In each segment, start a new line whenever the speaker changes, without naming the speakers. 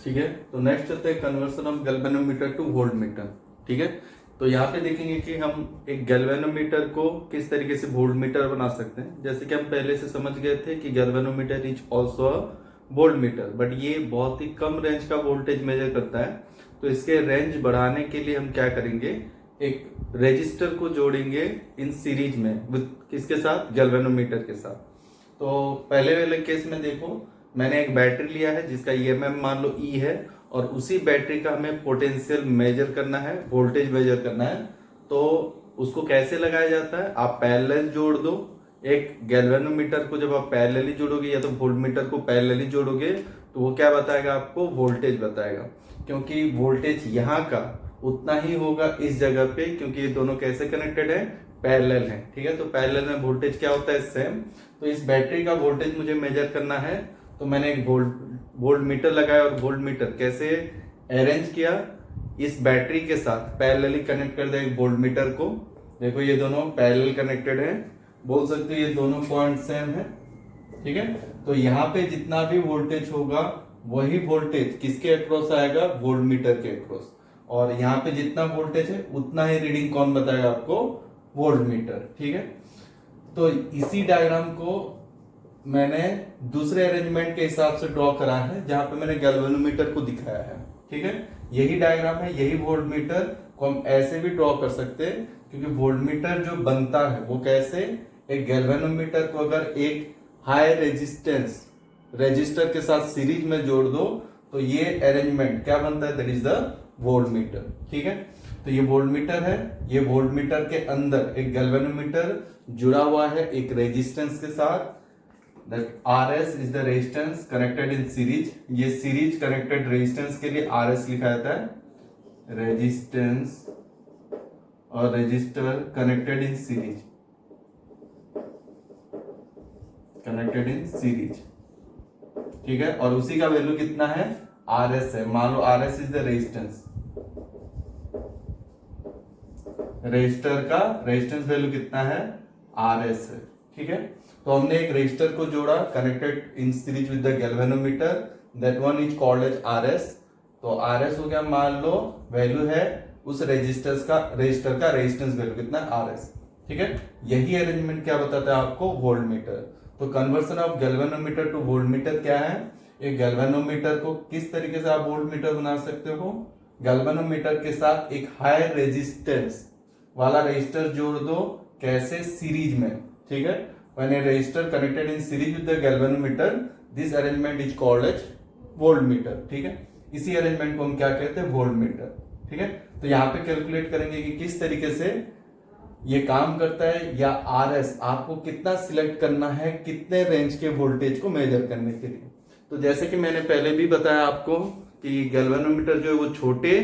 ठीक है। तो नेक्स्ट चलते हैं conversion of galvanometer two volt meter. ठीक है, तो यहाँ पे देखेंगे कि हम एक गैल्वेनोमीटर को किस तरीके से वोल्ट मीटर बना सकते हैं। जैसे कि हम पहले से समझ गए थे कि galvanometer is also a volt meter, but ये बहुत ही कम रेंज का वोल्टेज मेजर करता है। तो इसके रेंज बढ़ाने के लिए हम क्या करेंगे, एक रेजिस्टर को जोड़ेंगे इन सीरीज में विद किसके साथ, गैल्वेनोमीटर के साथ। तो पहले वाले केस में देखो, मैंने एक बैटरी लिया है जिसका ईएमएफ मान लो ई है, और उसी बैटरी का हमें पोटेंशियल मेजर करना है, वोल्टेज मेजर करना है। तो उसको कैसे लगाया जाता है, आप पैरेलल जोड़ दो। एक गैल्वेनोमीटर को जब आप पैरेलली जोड़ोगे या तो वोल्टमीटर को पैरेलली जोड़ोगे तो वो क्या बताएगा, आपको वोल्टेज बताएगा। क्योंकि वोल्टेज यहाँ का उतना ही होगा इस जगह पे, क्योंकि ये दोनों कैसे कनेक्टेड है, पैरेलल है। ठीक है, तो पैरेलल में वोल्टेज क्या होता है, सेम। तो इस बैटरी का वोल्टेज मुझे मेजर करना है, तो मैंने एक वोल्ट मीटर लगाया, और वोल्ट मीटर कैसे अरेंज किया, इस बैटरी के साथ पैरेलली कनेक्ट कर दिया एक वोल्ट मीटर को। देखो ये दोनों पैरेलल कनेक्टेड है, बोल सकते हो ये दोनों पॉइंट सेम है। ठीक है, तो यहाँ पे जितना भी वोल्टेज होगा वही वोल्टेज किसके अक्रॉस आएगा, वोल्ट मीटर के अक्रॉस। और यहाँ पे जितना वोल्टेज है उतना ही रीडिंग कौन बताएगा आपको, वोल्ट मीटर। ठीक है, तो इसी डायग्राम को मैंने दूसरे अरेंजमेंट के हिसाब से ड्रॉ करा है, जहां पे मैंने गैल्वेनोमीटर को दिखाया है। ठीक है, यही डायग्राम है, यही वोल्ट मीटर को हम ऐसे भी ड्रॉ कर सकते हैं, क्योंकि वोल्ट मीटर जो बनता है वो कैसे, एक गैल्वेनोमीटर को अगर एक हाई रेजिस्टेंस रजिस्टर के साथ सीरीज में जोड़ दो तो ये अरेंजमेंट क्या बनता है, that is the volt meter. ठीक है, तो ये वोल्ट मीटर है, ये वोल्ट मीटर के अंदर एक गैल्वेनोमीटर जुड़ा हुआ है एक रेजिस्टेंस के साथ, that RS is the resistance connected in series। ये सीरीज कनेक्टेड रेजिस्टेंस के लिए RS लिखा जाता है, रेजिस्टेंस और register connected in series, connected in series. ठीक है, और उसी का वैल्यू कितना है, RS है। मान लो RS is the resistance, register का रेजिस्टेंस वैल्यू कितना है, RS है। ठीक है, तो हमने एक रजिस्टर को जोड़ा connected in series with the galvanometer, that one is called as RS। तो RS हो गया, मान लो वैल्यू है उस रजिस्टर का रेजिस्टेंस वैल्यू कितना है, RS। ठीक है, यही अरेंजमेंट क्या बताता है आपको, वोल्ट मीटर। तो conversion of galvanometer two volt meter क्या है, एक गैल्वेनोमीटर को किस तरीके से आप वोल्ट मीटर बना सकते हो, गैल्वेनोमीटर के साथ एक हाई रेजिस्टेंस वाला रजिस्टर जोड़ दो, कैसे, सीरीज में। ठीक है, when a resistor connected in series with the galvanometer, this arrangement is called as voltmeter। ठीक है, इसी अरेंजमेंट को हम क्या कहते हैं, वोल्टमीटर। ठीक है, तो यहाँ पे कैलकुलेट करेंगे कि किस तरीके से ये काम करता है, या RS आपको कितना सिलेक्ट करना है, कितने रेंज के वोल्टेज को मेजर करने के लिए। तो जैसे कि मैंने पहले भी बताया आपको कि गैल्वेनोमीटर जो है वो छोटे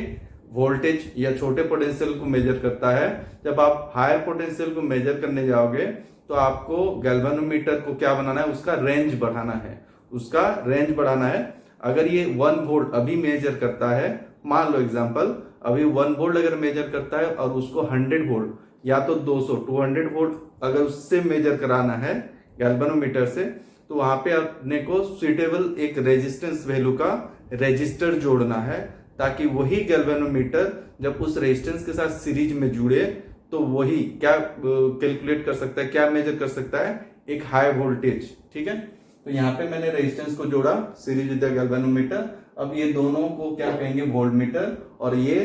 वोल्टेज या छोटे पोटेंशियल को मेजर करता है। जब आप हायर पोटेंशियल को मेजर करने जाओगे तो आपको गैल्वेनोमीटर को क्या बनाना है, उसका रेंज बढ़ाना है, उसका रेंज बढ़ाना है। अगर ये 1 वोल्ट अभी मेजर करता है, मान लो एग्जांपल अभी 1 वोल्ट अगर मेजर करता है और उसको 100 वोल्ट या तो 200 वोल्ट अगर उससे मेजर कराना है गैल्वेनोमीटर से, तो वहां पे अपने को सुइटेबल एक रेजिस्टेंस वैल्यू का रजिस्टर जोड़ना है, ताकि वही गैल्वेनोमीटर जब उस रेजिस्टेंस के साथ सीरीज में जुड़े तो वही क्या कैलकुलेट कर सकता है, क्या मेजर कर सकता है, एक हाई वोल्टेज। ठीक है, तो यहाँ पे मैंने रेजिस्टेंस को जोड़ा सीरीज विद द गैल्वेनोमीटर। अब ये दोनों को क्या कहेंगे, वोल्टमीटर, और ये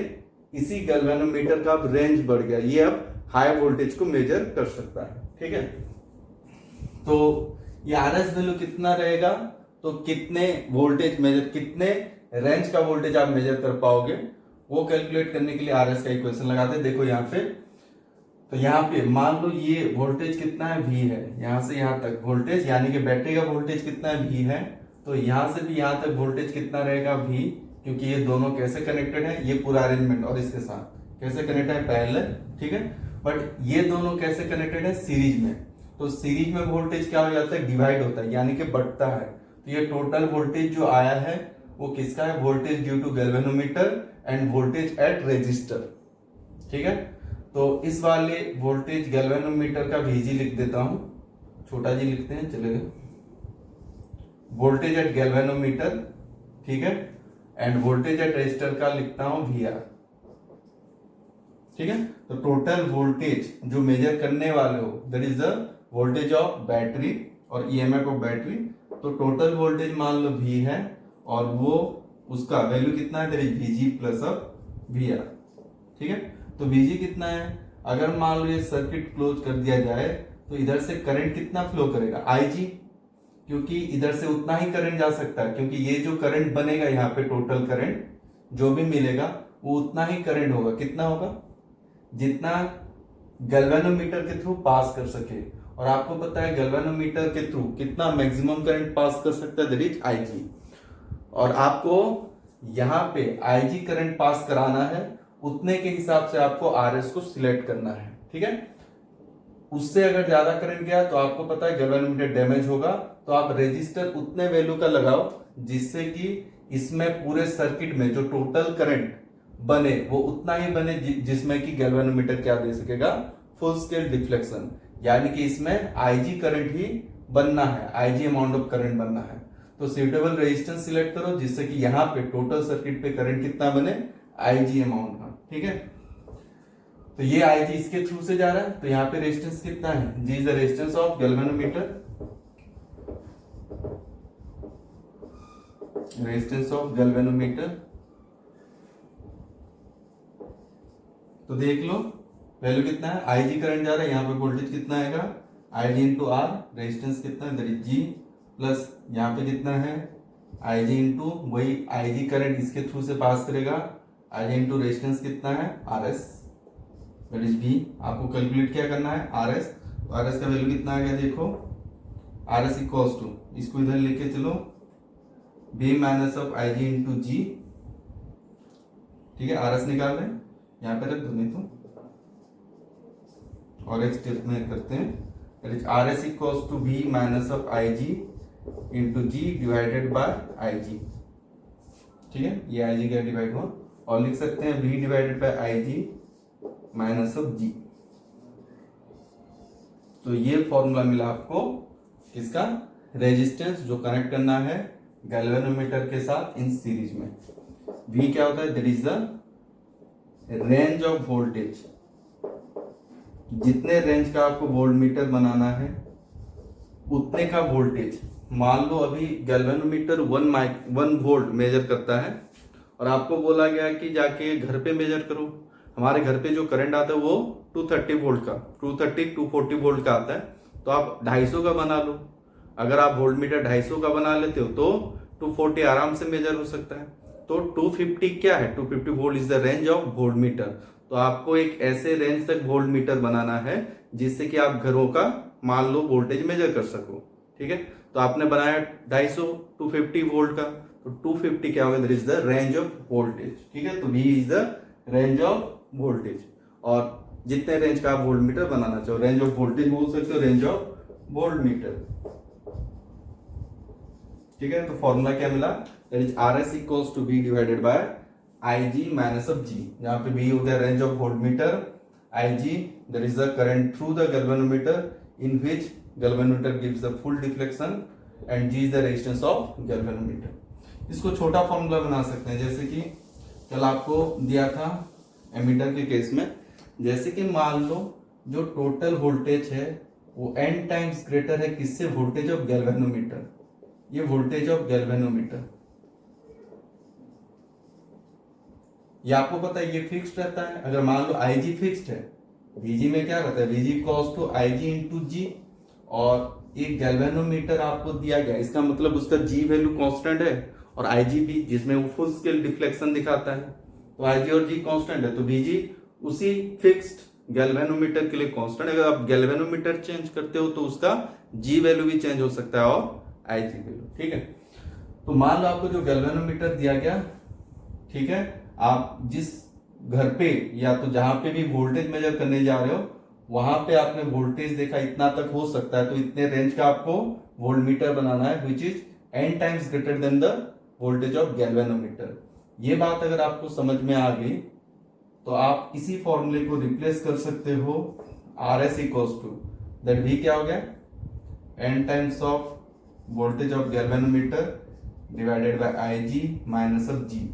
इसी गैल्वेनोमीटर का अब रेंज बढ़ गया, ये अब हाई वोल्टेज को मेजर कर सकता है। ठीक है, तो ये RS वैल्यू कितना रहेगा, तो कितने वोल्टेज मेजर, कितने रेंज का वोल्टेज आप मेजर कर पाओगे, वो कैलकुलेट करने के लिए RS का इक्वेशन लगाते हैं। देखो यहाँ पे, तो यहाँ पे मान लो ये वोल्टेज कितना है, V है, यहां से यहां तक वोल्टेज, यानी कि बैटरी का वोल्टेज कितना है, V है। तो यहां से भी यहां तक वोल्टेज कितना रहेगा, V, क्योंकि ये दोनों कैसे कनेक्टेड है, ये पूरा अरेंजमेंट और इसके साथ कैसे कनेक्टेड है, पैरेलल। ठीक है, बट ये दोनों कैसे कनेक्टेड है, सीरीज में। तो सीरीज में वोल्टेज क्या हो जाता है, डिवाइड होता है, यानी कि बढ़ता है। तो ये टोटल वोल्टेज जो आया है वो किसका है, voltage due to galvanometer and voltage at resistor. ठीक है, तो इस वाले वोल्टेज गैल्वेनोमीटर का VG लिख देता हूं, छोटा जी लिखते हैं, चलेगा, वोल्टेज एट गैल्वेनोमीटर। ठीक है, एंड वोल्टेज एट रेजिस्टर का लिखता हूं वी आर। ठीक है, तो टोटल वोल्टेज जो मेजर करने वाले हो that is the voltage of battery और ईएमएफ ऑफ बैटरी। तो टोटल वोल्टेज मान लो वी है और वो उसका वैल्यू कितना है, that is VG plus of V R. ठीक है, तो वीजी कितना है, अगर मान लो ये सर्किट क्लोज कर दिया जाए तो इधर से करंट कितना फ्लो करेगा, आईजी, क्योंकि इधर से उतना ही करंट जा सकता है, क्योंकि ये जो करंट बनेगा यहाँ पे टोटल करंट जो भी मिलेगा वो उतना ही करंट होगा, कितना होगा, जितना गैल्वेनोमीटर के थ्रू पास कर सके। और आपको पता है गैल्वेनोमीटर के थ्रू कितना मैक्सिमम करंट पास कर सकता है, दैट इज आईजी। और आपको यहाँ पे आईजी करंट पास कराना है, उतने के हिसाब से आपको आरएस को सिलेक्ट करना है। ठीक है, उससे अगर ज्यादा करंट गया तो आपको पता है गैल्वेनोमीटर डैमेज होगा, तो आप रेजिस्टर उतने वैल्यू का लगाओ जिससे कि इसमें पूरे सर्किट में जो टोटल करंट बने वो उतना ही बने जिसमें कि गैल्वेनोमीटर क्या दे सकेगा, फुल स्केल डिफ्लेक्शन, यानी कि इसमें आईजी करंट ही बनना है, आईजी अमाउंट ऑफ करंट बनना है। तो सुटेबल रेजिस्टेंस सिलेक्ट करो जिससे कि यहाँ पे टोटल सर्किट पे करंट कितना बने, आईजी अमाउंट का। ठीक है, तो ये आईजी इसके थ्रू से जा रहा है, तो यहाँ पे रेजिस्टेंस कितना है, G is the resistance of galvanometer, resistance of galvanometer. तो देख लो वैल्यू कितना है, आईजी करंट जा रहा है, यहाँ पे वोल्टेज कितना आएगा, आईजी इंटू आर, रेजिस्टेंस कितना है, दैट इज जी, प्लस यहाँ पे कितना है, आईजी इंटू वही आईजी करंट इसके थ्रू से पास करेगा, आईजी इंटू रेजिस्टेंस कितना है, आरएस, दैट इज बी। आपको कैलकुलेट क्या करना है, आरएस, तो आरएस का वैल्यू कितना आ गया, देखो आरएस इक्वल्स टू, इसको इधर लेके चलो, B minus of IG into G. ठीक है, आरएस निकाल रहे हैं, यहाँ पे रख दो नहीं तो, और एक स्टेप में करते हैं, that is RS equals to B minus of IG into G divided by IG. ठीक है, ये आईजी क्या डिवाइड हुआ, और लिख सकते हैं B divided by Ig minus of G. तो ये फॉर्मूला मिला आपको किसका, रेजिस्टेंस जो कनेक्ट करना है गैल्वेनोमीटर के साथ इन सीरीज में। V क्या होता है, that is the range of voltage, जितने रेंज का आपको वोल्टमीटर बनाना है उतने का वोल्टेज। मान लो अभी गैल्वेनोमीटर 1 वोल्ट मेजर करता है और आपको बोला गया कि जाके घर पे मेजर करो। हमारे घर पे जो करंट आता है वो 230 वोल्ट का, 240 वोल्ट का आता है, तो आप 250 का बना लो। अगर आप वोल्टमीटर 250 का बना लेते हो तो 240 आराम से मेजर हो सकता है। तो 250 क्या है, 250 volt is the range of voltmeter. तो आपको एक ऐसे रेंज तक वोल्टमीटर बनाना है जिससे कि आप घरों का मान लो वोल्टेज मेजर कर सको। ठीक है, तो आपने बनाया 250 250 वोल्ट का, तो 250 क्या होगा, that is the range of voltage. ठीक है, तो V is the range of voltage, और जितने रेंज का आप वोल्टमीटर बनाना चाहो, रेंज ऑफ वोल्टेज बोल सकते हो, रेंज ऑफ वोल्टमीटर। ठीक है, तो फॉर्मूला क्या मिला, that is RS equals to V divided by IG minus of G। यहाँ पे V हो गया range of voltmeter, IG that is the current through the galvanometer in which galvanometer gives the full deflection, and G is the resistance of galvanometer. इसको छोटा formula बना सकते हैं, जैसे कि कल आपको दिया था एमीटर के केस में, जैसे कि मान लो जो टोटल वोल्टेज है वो n टाइम्स ग्रेटर है किससे, वोल्टेज ऑफ गैल्वेनोमीटर। ये वोल्टेज ऑफ गैल्वेनोमीटर, ये आपको पता है ये फिक्स्ड रहता है। अगर मान लो Ig फिक्स्ड है, Vg में क्या रहता है, Vg equals to Ig into G, और एक गैल्वेनोमीटर आपको दिया गया, इसका मतलब उसका G वैल्यू कांस्टेंट है और Ig भी, जिसमें वो फुल स्केल डिफ्लेक्शन दिखाता है, तो Ig और G कांस्टेंट है, तो Vg उसी फिक्स्ड गैल्वेनोमीटर के लिए कांस्टेंट। अगर आप गैल्वेनोमीटर चेंज करते हो तो उसका G वैल्यू भी चेंज हो सकता है और Ig वैल्यू। ठीक है, तो मान लो आपको जो गैल्वेनोमीटर दिया गया, ठीक है, आप जिस घर पे या तो जहां पे भी वोल्टेज मेजर करने जा रहे हो वहां पे आपने वोल्टेज देखा इतना तक हो सकता है, तो इतने रेंज का आपको वोल्टमीटर बनाना है विच is n times greater than the voltage of galvanometer. ये बात अगर आपको समझ में आ गई तो आप इसी फॉर्मूले को रिप्लेस कर सकते हो, RS equals to that V क्या हो गया, n times of voltage of galvanometer divided by I G minus of G,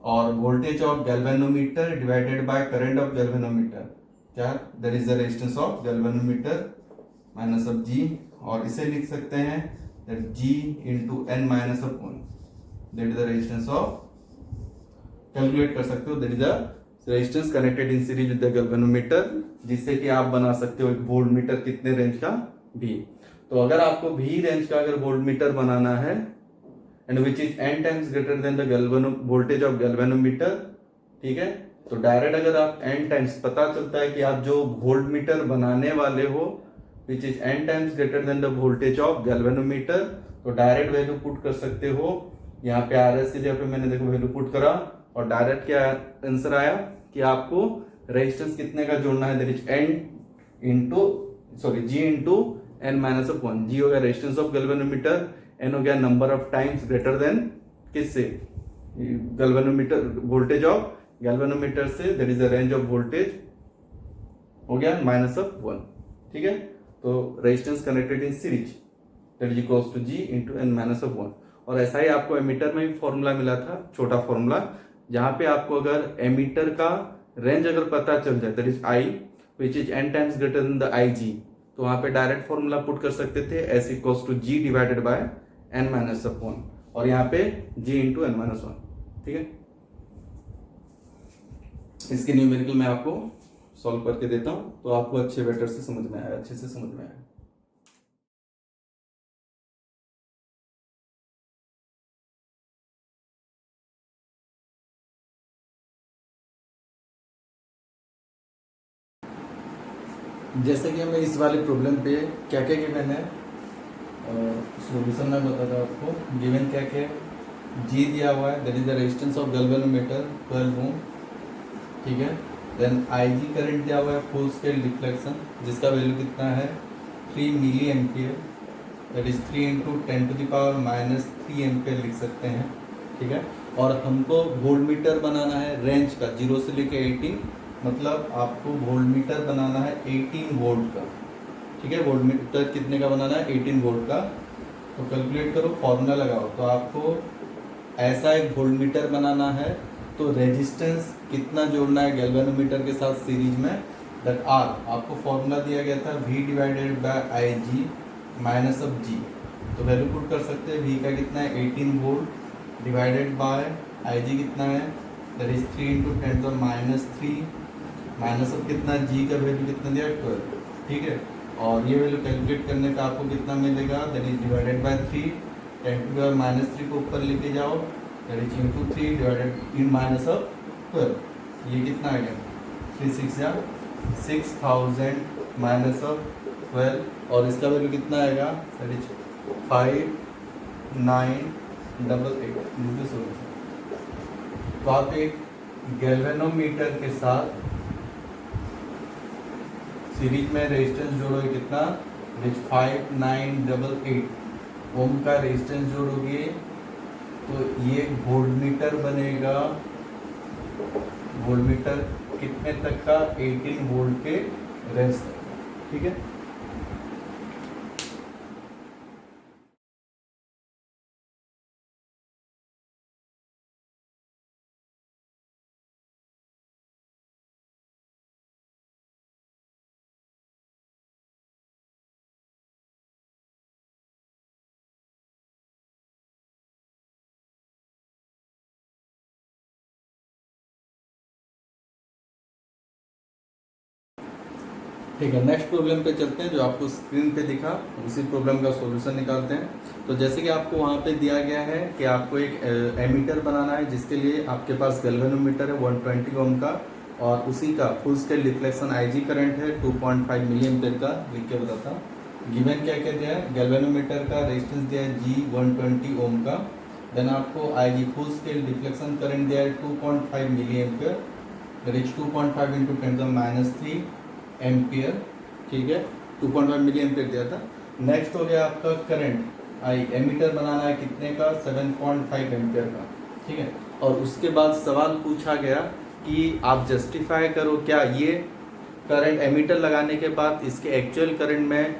और voltage of galvanometer divided by current of galvanometer, क्या that is the resistance of galvanometer minus of G, और इसे लिख सकते हैं that G into N minus of one, that is the resistance of, calculate कर सकते हो, that is the resistance connected in series with the galvanometer, जिससे कि आप बना सकते हो एक वोल्टमीटर कितने रेंज का भी। तो अगर आपको भी रेंज का अगर वोल्टमीटर बनाना है and which is n times greater than the voltage of galvanometer, ठीक है, तो डायरेक्ट अगर आप n टाइम्स, पता चलता है कि आप जो वोल्टमीटर बनाने वाले हो विच is n times greater than the voltage of galvanometer, तो डायरेक्ट वैल्यू पुट कर सकते हो। यहाँ पे आर एस की जगह पे मैंने देखो वैल्यू पुट करा और डायरेक्ट क्या आंसर आया कि आपको रेजिस्टेंस कितने का जोड़ना है, that is n into sorry G into N minus of one. G हो गया रेजिस्टेंस ऑफ गैल्वेनोमीटर, एन हो गया number of times greater than किससे, गैल्वेनोमीटर वोल्टेज ऑफ गैल्वेनोमीटर से, that is the range of voltage हो गया minus of one, ठीक है। तो resistance connected in series that is equals to G into N minus of one. और ऐसा ही आपको एमीटर में भी फॉर्मूला मिला था, छोटा फॉर्मूला, जहां पे आपको अगर एमीटर का रेंज अगर पता चल जाए that is I which is n times greater than the I G, तो वहां पे डायरेक्ट फॉर्मूला पुट कर सकते थे S equals to G divided by n minus of one, और यहाँ पे g into N minus one, ठीक है। इसके न्यूमेरिकल मैं आपको सॉल्व करके देता हूं तो आपको अच्छे बेटर से समझ में आया, अच्छे से समझ में आया। जैसे कि हमें इस वाले प्रॉब्लम पे क्या क्या गिवन है, सॉल्यूशन में बताता हूँ आपको। गिवन क्या क्या है, जी दिया हुआ है that is the resistance of galvanometer 12 ohm, ठीक है। देन आई जी करंट दिया हुआ है फुल स्केल डिफ्लेक्शन, जिसका वैल्यू कितना है 3 milli ampere, that is 3 into 10 to the power minus 3 ampere लिख सकते हैं, ठीक है। और हमको वोल्टमीटर बनाना है रेंज का 0 से लेकर 18, मतलब आपको वोल्टमीटर बनाना है 18 वोल्ट का, ठीक है। वोल्टमीटर कितने का बनाना है 18 वोल्ट का, तो कैलकुलेट करो, फॉर्मूला लगाओ। तो आपको ऐसा एक वोल्टमीटर बनाना है तो रेजिस्टेंस कितना जोड़ना है गैल्वेनोमीटर के साथ सीरीज में, दैट आर आपको फॉर्मूला दिया गया था V divided by I G minus of G, तो वैल्यू पुट कर सकते हैं। V का कितना है 18 volt divided by I G कितना है that is 3 into 10 to minus 3 minus of कितना जी का वैल्यू कितना दिया 12, ठीक है। और ये वैल्यू कैलकुलेट करने का आपको कितना मिलेगा that is divided by 3, 10 to power minus 3 को ऊपर लेके जाओ that is into 3 divided in minus of 12, ये कितना आ गया 3 6 या 6000 माइनस ऑफ 12, और इसका वैल्यू कितना आएगा दैट इज 5988, दिस सॉल्यूशन। तो आप एक गैल्वेनोमीटर के साथ सीरीज में रेजिस्टेंस जोड़ोगे कितना 5988 ओम का रेजिस्टेंस जोड़ोगे तो ये वोल्टमीटर बनेगा। वोल्टमीटर कितने तक का 18 वोल्ट के रेंज तक, ठीक है। ठीक है, नेक्स्ट प्रॉब्लम पे चलते हैं जो आपको स्क्रीन पे दिखा, उसी प्रॉब्लम का सॉल्यूशन निकालते हैं। तो जैसे कि आपको वहाँ पे दिया गया है कि आपको एक एमीटर बनाना है जिसके लिए आपके पास गैल्वेनोमीटर है 120 ओम का, और उसी का full scale deflection IG current है 2.5 मिली एम्पियर का, लिख के बताता हूँ। गिवन क्या क्या दिया है, गैल्वेनोमीटर का रेजिस्टेंस दिया है जी 120 ओम का, देन आपको IG full scale deflection current दिया है 2.5 milli ampere, that is 2.5 into 10⁻³ ampere, ठीक है। 2.5 मिली एम्पियर दिया था। नेक्स्ट हो गया आपका करंट, आई एमीटर बनाना है कितने का 7.5 एम्पियर का, ठीक है। और उसके बाद सवाल पूछा गया कि आप जस्टिफाई करो क्या ये करंट एमीटर लगाने के बाद इसके एक्चुअल करंट में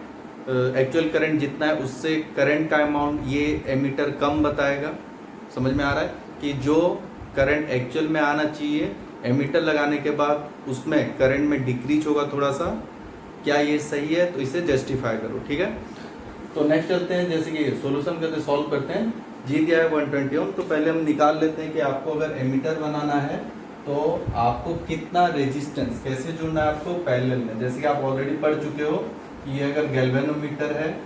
एक्चुअल करंट जितना है उससे करंट का अमाउंट ये एमीटर कम बताएगा। समझ में आ रहा है कि जो करंट एक्चुअल में आना चाहिए एमीटर लगाने के बाद उसमें करंट में डिक्रीज होगा थोड़ा सा। क्या ये सही है? तो इसे जस्टिफाई करो। ठीक है, तो नेक्स्ट चलते हैं, जैसे कि सॉल्यूशन करते सॉल्व करते हैं। जी दिया है 120 ओम, तो पहले हम निकाल लेते हैं कि आपको अगर एमीटर बनाना है तो आपको कितना रेजिस्टेंस कैसे जुड़ना है आपको पैरेलल में। जैसे कि आप ऑलरेडी पढ़ चुके हो कि ये अगर गैल्वेनोमीटर है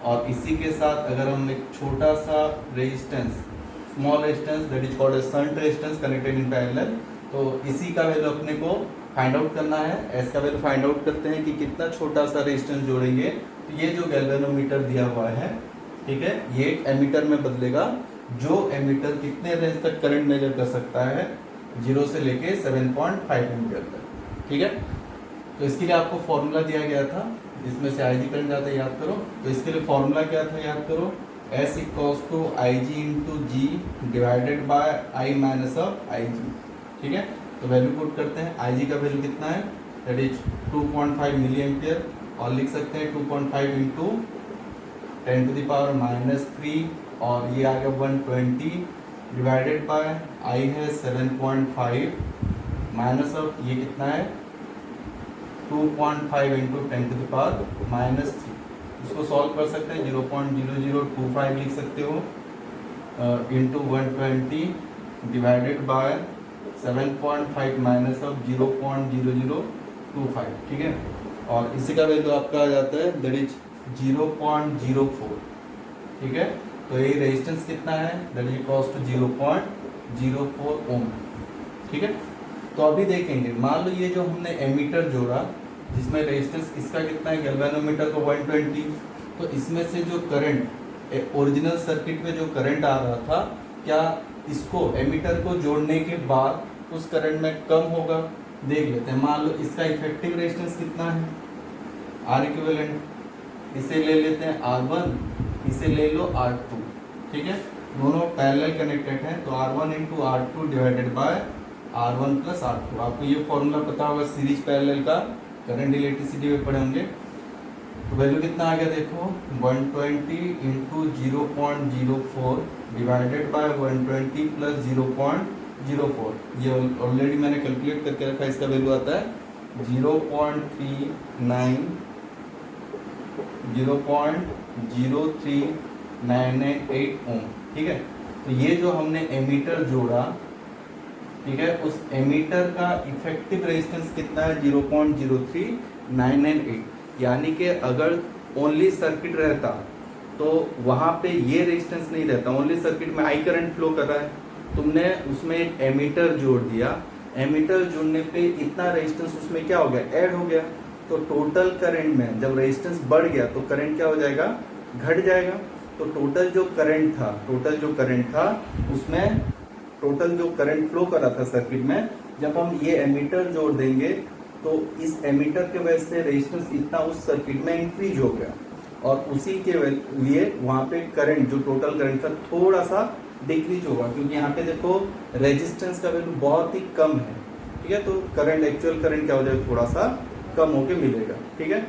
और इसी के साथ अगर हम एक छोटा सा resistance, small resistance that is called as shunt resistance connected in parallel, तो इसी का वैल्यू अपने को फाइंड आउट करना है। एस का वैल्यू फाइंड आउट करते हैं कि कितना छोटा सा रेजिस्टेंस जोड़ेंगे। तो ये जो गैल्वेनोमीटर दिया हुआ है, ठीक है, ये एक एमीटर में बदलेगा। जो एमीटर कितने रेंज तक करंट मेजर कर सकता है, 0 से लेके 7.5 एम्पियर तक। ठीक है, तो इसके लिए आपको फॉर्मूला दिया गया था, इसमें से आईजी करंट जाता है, याद करो। तो इसके लिए फॉर्मूला क्या था, याद करो, S equals to IG into G divided by I minus of IG। ठीक है, तो वैल्यू पुट करते हैं। IG का वैल्यू कितना है, दैट इज 2.5 मिली एम्पियर, और लिख सकते हैं 2.5 इंटू 10 टू द पावर -3, और ये आ गया 120 डिवाइडेड बाय I है 7.5 माइनस ऑफ ये कितना है 2.5 इंटू 10 टू द पावर -3। इसको सॉल्व कर सकते हैं, 0.0025 लिख सकते हो into 120 divided by 7.5 minus of 0.0025। ठीक है, और इसी का वैल्यू आपका आ जाता है दैट इज 0.04। ठीक है, तो ये रेजिस्टेंस कितना है, दैट इज इक्वल्स टू 0.04 ओम। ठीक है, तो अभी देखेंगे, मान लो ये जो हमने एमीटर जोड़ा जिसमें रेजिस्टेंस इसका कितना है, गैल्वेनोमीटर को 120, तो इसमें से जो करंट ओरिजिनल सर्किट में जो करंट आ रहा था, क्या इसको एमीटर को जोड़ने के बाद उस करंट में कम होगा? देख लेते हैं। मान लो इसका इफेक्टिव रेजिस्टेंस कितना है, आर इक्विवेलेंट, इसे ले लेते हैं R1, इसे ले लो R2। ठीक है, दोनों पैरेलल कनेक्टेड हैं, तो R1 into R2 divided by R1 plus R2। आपको ये फॉर्मूला पता होगा सीरीज पैरेलल का, करंट इलेक्ट्रिसिटी में पढ़े होंगे। तो वैल्यू कितना आ गया देखो, 120 इंटू 0.04 डिवाइडेड बाय 120 प्लस 0.04। ये ऑलरेडी मैंने कैलकुलेट करके रखा है, इसका वैल्यू आता है 0.03988 ओम। ठीक है, तो ये जो हमने एमीटर जोड़ा, ठीक है, उस एमीटर का इफेक्टिव रेजिस्टेंस कितना है, 0.03998। यानी कि अगर ओनली सर्किट रहता तो वहां पे ये रेजिस्टेंस नहीं रहता, ओनली सर्किट में आई करंट फ्लो कर रहा है, तुमने उसमें एक एमीटर जोड़ दिया, एमीटर जोड़ने पे इतना रेजिस्टेंस उसमें क्या हो गया, ऐड हो गया। तो टोटल करंट में जब रेजिस्टेंस बढ़ गया तो करंट क्या हो जाएगा, घट जाएगा। तो टोटल जो करंट था उसमें टोटल जो करंट फ्लो कर रहा था सर्किट में, जब हम ये एमीटर जोड़ देंगे तो इस एमीटर के वजह से रेजिस्टेंस इतना उस सर्किट में इंक्रीज हो गया, और उसी के लिए वहां पे करंट जो टोटल करंट था थोड़ा सा डिक्रीज होगा, क्योंकि यहाँ पे देखो रेजिस्टेंस का वैल्यू बहुत ही कम है। ठीक है, तो करंट एक्चुअल करंट क्या हो जाएगा, थोड़ा सा कम होके मिलेगा। ठीक है,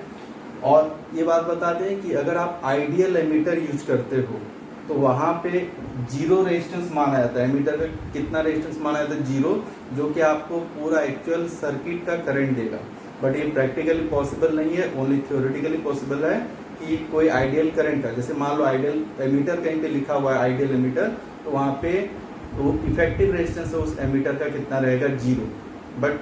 और ये बात बता दें कि अगर आप आइडियल एमीटर यूज करते हो तो वहाँ पे जीरो रेजिस्टेंस माना जाता है, एमीटर में कितना रेजिस्टेंस माना जाता है, जीरो, जो कि आपको पूरा एक्चुअल सर्किट का करंट देगा। बट ये प्रैक्टिकली पॉसिबल नहीं है, ओनली थ्योरेटिकली पॉसिबल है कि कोई आइडियल करंट का, जैसे मान लो आइडियल एमीटर कहीं पे लिखा हुआ है आइडियल एमीटर, तो वहाँ पे तो इफेक्टिव रेजिस्टेंस उस एमीटर का कितना रहेगा, जीरो। बट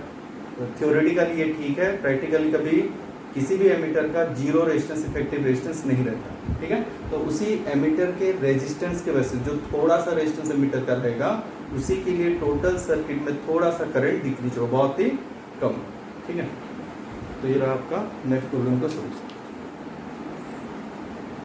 थ्योरेटिकली ये ठीक है, प्रैक्टिकली कभी किसी भी एमीटर का जीरो रेजिस्टेंस इफेक्टिव रेजिस्टेंस नहीं रहता। ठीक है, तो उसी एमीटर के रेजिस्टेंस के वजह से जो थोड़ा सा रेजिस्टेंस एमीटर का रहेगा, उसी के लिए टोटल सर्किट में थोड़ा सा करंट डिक्रीज हो, बहुत ही कम। ठीक है, तो ये रहा आपका नेक्स्ट प्रॉब्लम का सोल्यूशन।